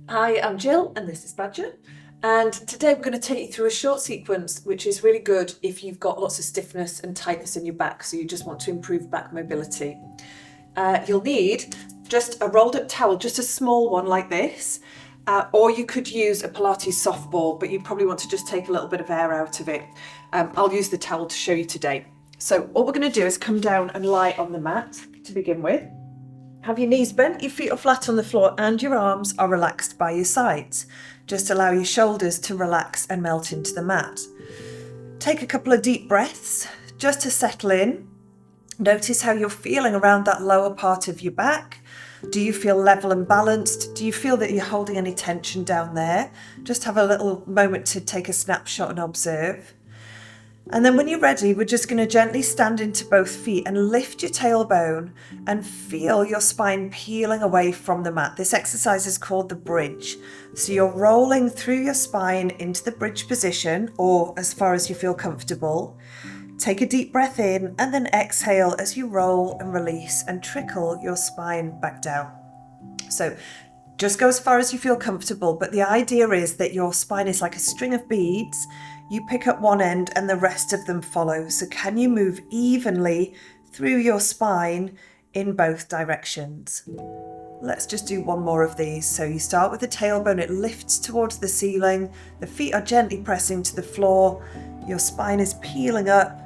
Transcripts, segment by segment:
Hi, I'm Jill and this is Badger. And today we're going to take you through a short sequence which is really good if you've got lots of stiffness and tightness in your back, so you just want to improve back mobility. You'll need just a rolled up towel, just a small one like this, or you could use a Pilates softball, but you probably want to just take a little bit of air out of it. I'll use the towel to show you today. So what we're going to do is come down and lie on the mat to begin with. Have your knees bent, your feet are flat on the floor and your arms are relaxed by your sides. Just allow your shoulders to relax and melt into the mat. Take a couple of deep breaths just to settle in. Notice how you're feeling around that lower part of your back. Do you feel level and balanced? Do you feel that you're holding any tension down there? Just have a little moment to take a snapshot and observe. And then when you're ready, we're just going to gently stand into both feet and lift your tailbone and feel your spine peeling away from the mat. This exercise is called the bridge. So you're rolling through your spine into the bridge position, or as far as you feel comfortable. Take a deep breath in and then exhale as you roll and release and trickle your spine back down. So just go as far as you feel comfortable, but the idea is that your spine is like a string of beads. You pick up one end and the rest of them follow. So can you move evenly through your spine in both directions? Let's just do one more of these. So you start with the tailbone, it lifts towards the ceiling, the feet are gently pressing to the floor, your spine is peeling up.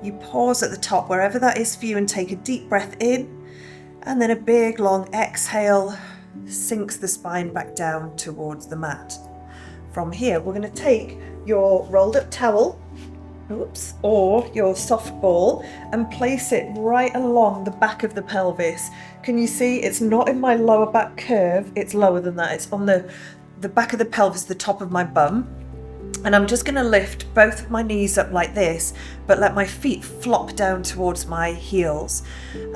You pause at the top wherever that is for you and take a deep breath in, and then a big long exhale sinks the spine back down towards the mat. From here, we're going to take your rolled up towel, or your soft ball, and place it right along the back of the pelvis. Can you see it's not in my lower back curve, it's lower than that. It's on the back of the pelvis, the top of my bum. And I'm just going to lift both of my knees up like this, but let my feet flop down towards my heels.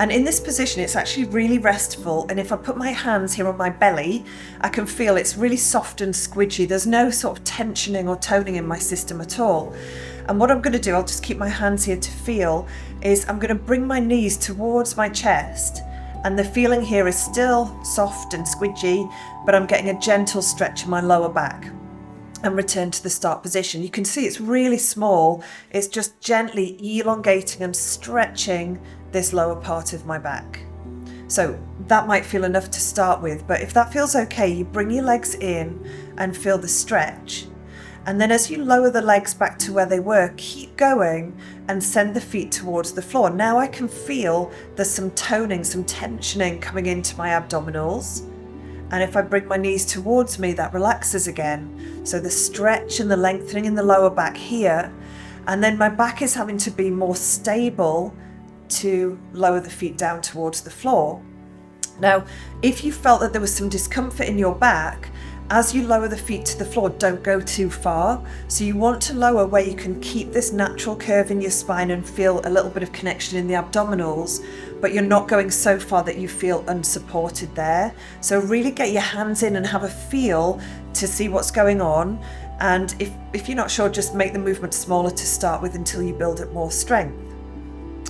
And in this position, it's actually really restful. And if I put my hands here on my belly, I can feel it's really soft and squidgy. There's no sort of tensioning or toning in my system at all. And what I'm going to do, I'll just keep my hands here to feel, is I'm going to bring my knees towards my chest. And the feeling here is still soft and squidgy, but I'm getting a gentle stretch in my lower back. And return to the start position. You can see it's really small. It's just gently elongating and stretching this lower part of my back. So that might feel enough to start with, but if that feels okay, you bring your legs in and feel the stretch. And then as you lower the legs back to where they were, keep going and send the feet towards the floor. Now I can feel there's some toning, some tensioning coming into my abdominals. And if I bring my knees towards me, that relaxes again. So the stretch and the lengthening in the lower back here. And then my back is having to be more stable to lower the feet down towards the floor. Now, if you felt that there was some discomfort in your back, as you lower the feet to the floor, don't go too far. So you want to lower where you can keep this natural curve in your spine and feel a little bit of connection in the abdominals, but you're not going so far that you feel unsupported there. So really get your hands in and have a feel to see what's going on. And if you're not sure, just make the movement smaller to start with until you build up more strength.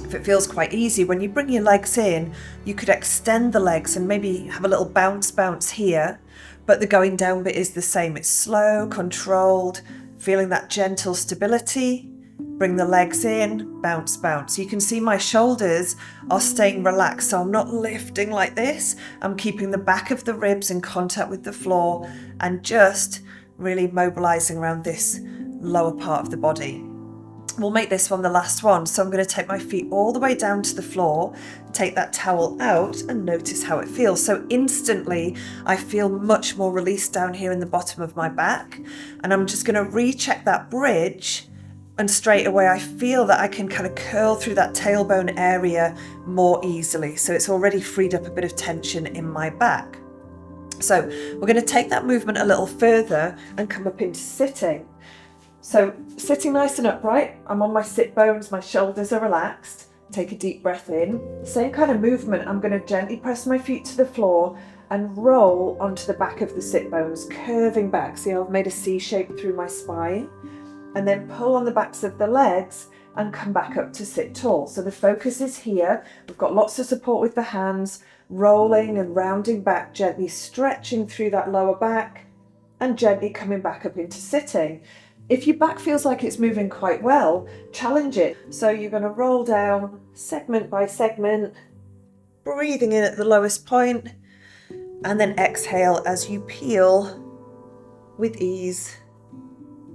If it feels quite easy, when you bring your legs in, you could extend the legs and maybe have a little bounce here. But the going down bit is the same. It's slow, controlled, feeling that gentle stability. Bring the legs in, bounce. You can see my shoulders are staying relaxed, so I'm not lifting like this. I'm keeping the back of the ribs in contact with the floor and just really mobilizing around this lower part of the body. We'll make this one the last one. So I'm going to take my feet all the way down to the floor, take that towel out and notice how it feels. So instantly I feel much more released down here in the bottom of my back. And I'm just going to recheck that bridge, and straight away I feel that I can kind of curl through that tailbone area more easily. So it's already freed up a bit of tension in my back. So we're going to take that movement a little further and come up into sitting. So sitting nice and upright, I'm on my sit bones, my shoulders are relaxed. Take a deep breath in. Same kind of movement, I'm going to gently press my feet to the floor and roll onto the back of the sit bones, curving back. See how I've made a C shape through my spine? And then pull on the backs of the legs and come back up to sit tall. So the focus is here. We've got lots of support with the hands, rolling and rounding back, gently stretching through that lower back and gently coming back up into sitting. If your back feels like it's moving quite well, challenge it. So you're going to roll down segment by segment, breathing in at the lowest point, and then exhale as you peel with ease.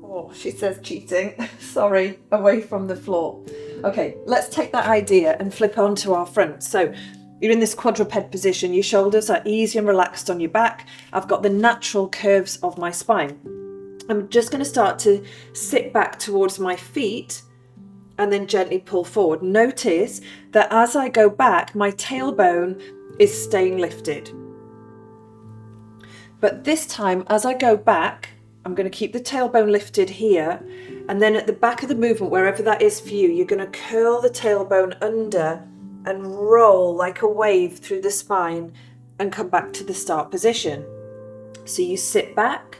Oh, she says cheating. Sorry, away from the floor. Okay, let's take that idea and flip onto our front. So you're in this quadruped position. Your shoulders are easy and relaxed on your back. I've got the natural curves of my spine. I'm just going to start to sit back towards my feet and then gently pull forward. Notice that as I go back, my tailbone is staying lifted. But this time, as I go back, I'm going to keep the tailbone lifted here, and then at the back of the movement, wherever that is for you, you're going to curl the tailbone under and roll like a wave through the spine and come back to the start position. So you sit back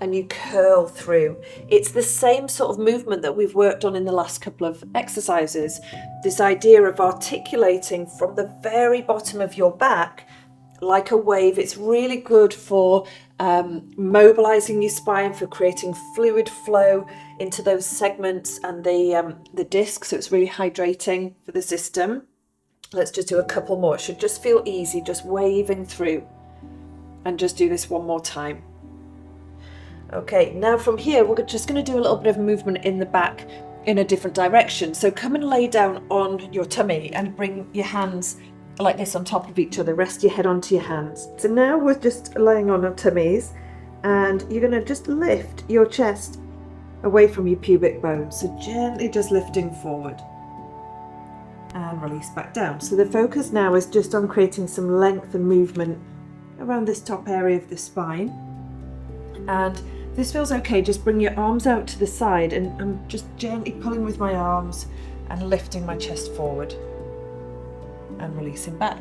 and you curl through. It's the same sort of movement that we've worked on in the last couple of exercises. This idea of articulating from the very bottom of your back like a wave. It's really good for mobilizing your spine, for creating fluid flow into those segments and the disc, so it's really hydrating for the system. Let's just do a couple more. It should just feel easy, just waving through, and just do this one more time. Okay, now from here we're just going to do a little bit of movement in the back in a different direction. So come and lay down on your tummy and bring your hands like this on top of each other. Rest your head onto your hands. So now we're just laying on our tummies, and you're going to just lift your chest away from your pubic bone. So gently just lifting forward and release back down. So the focus now is just on creating some length and movement around this top area of the spine. And this feels okay. Just bring your arms out to the side, and I'm just gently pulling with my arms and lifting my chest forward and releasing back.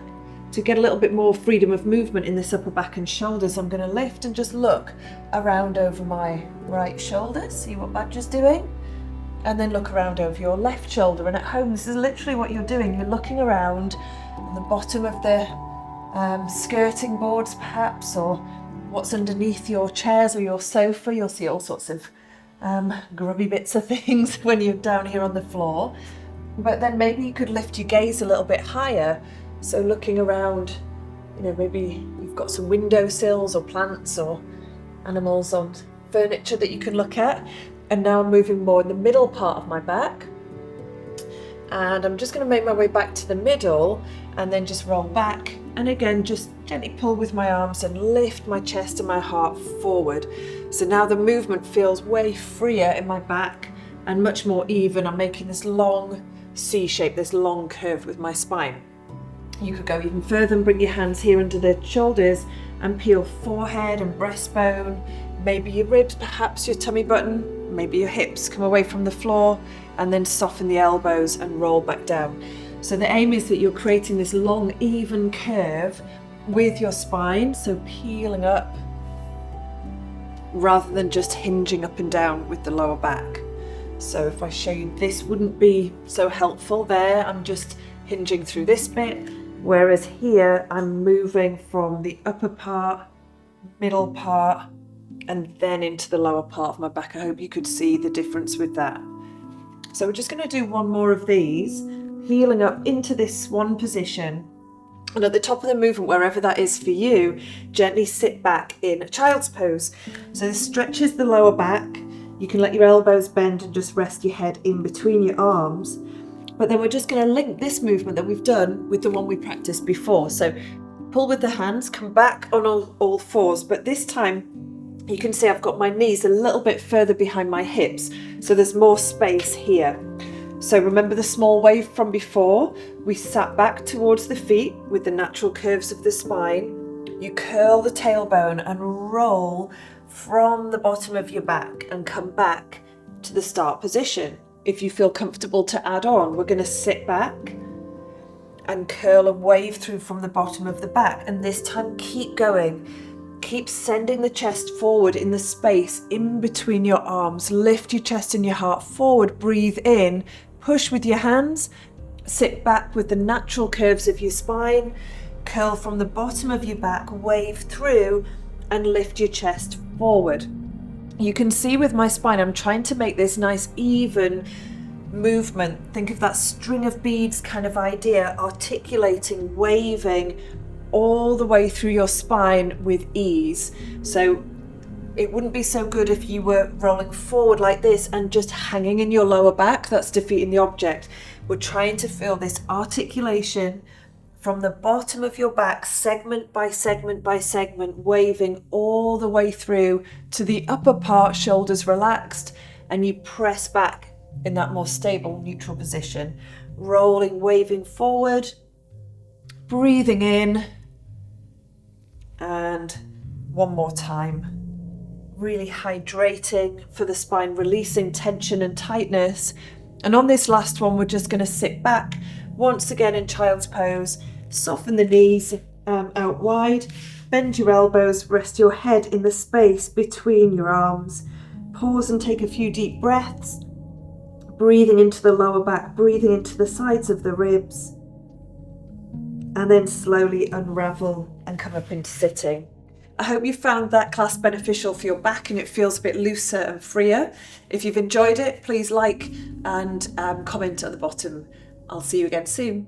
To get a little bit more freedom of movement in this upper back and shoulders, I'm going to lift and just look around over my right shoulder, see what Badger's doing, and then look around over your left shoulder. And at home, this is literally what you're doing. You're looking around on the bottom of the skirting boards perhaps, or what's underneath your chairs or your sofa. You'll see all sorts of grubby bits of things when you're down here on the floor. But then maybe you could lift your gaze a little bit higher. So looking around, maybe you've got some windowsills or plants or animals on furniture that you can look at. And now I'm moving more in the middle part of my back. And I'm just going to make my way back to the middle and then just roll back. And again, just gently pull with my arms and lift my chest and my heart forward. So now the movement feels way freer in my back and much more even. I'm making this long C shape, this long curve with my spine. You could go even further and bring your hands here under the shoulders and peel forehead and breastbone, maybe your ribs, perhaps your tummy button, maybe your hips come away from the floor, and then soften the elbows and roll back down. So the aim is that you're creating this long, even curve with your spine, so peeling up rather than just hinging up and down with the lower back. So if I show you, this wouldn't be so helpful there. I'm just hinging through this bit, whereas here I'm moving from the upper part, middle part, and then into the lower part of my back. I hope you could see the difference with that. So we're just going to do one more of these, heeling up into this swan position. And at the top of the movement, wherever that is for you, gently sit back in a child's pose. So this stretches the lower back. You can let your elbows bend and just rest your head in between your arms. But then we're just going to link this movement that we've done with the one we practiced before. So pull with the hands, come back on all fours. But this time, you can see I've got my knees a little bit further behind my hips. So there's more space here. So remember the small wave from before? We sat back towards the feet with the natural curves of the spine. You curl the tailbone and roll from the bottom of your back and come back to the start position. If you feel comfortable to add on, we're going to sit back and curl and wave through from the bottom of the back. And this time, keep going. Keep sending the chest forward in the space in between your arms. Lift your chest and your heart forward. Breathe in. Push with your hands. Sit back with the natural curves of your spine. curl from the bottom of your back, wave through and lift your chest forward. You can see with my spine, I'm trying to make this nice even movement. Think of that string of beads kind of idea, articulating, waving all the way through your spine with ease. So it wouldn't be so good if you were rolling forward like this and just hanging in your lower back. That's defeating the object. We're trying to feel this articulation from the bottom of your back, segment by segment by segment, waving all the way through to the upper part, shoulders relaxed, and you press back in that more stable, neutral position. Rolling, waving forward, breathing in, and one more time. Really hydrating for the spine, releasing tension and tightness. And on this last one, we're just going to sit back once again in child's pose, soften the knees out wide, bend your elbows, rest your head in the space between your arms. Pause and take a few deep breaths, breathing into the lower back, breathing into the sides of the ribs, and then slowly unravel and come up into sitting. I hope you found that class beneficial for your back and it feels a bit looser and freer. If you've enjoyed it, please like and comment at the bottom. I'll see you again soon.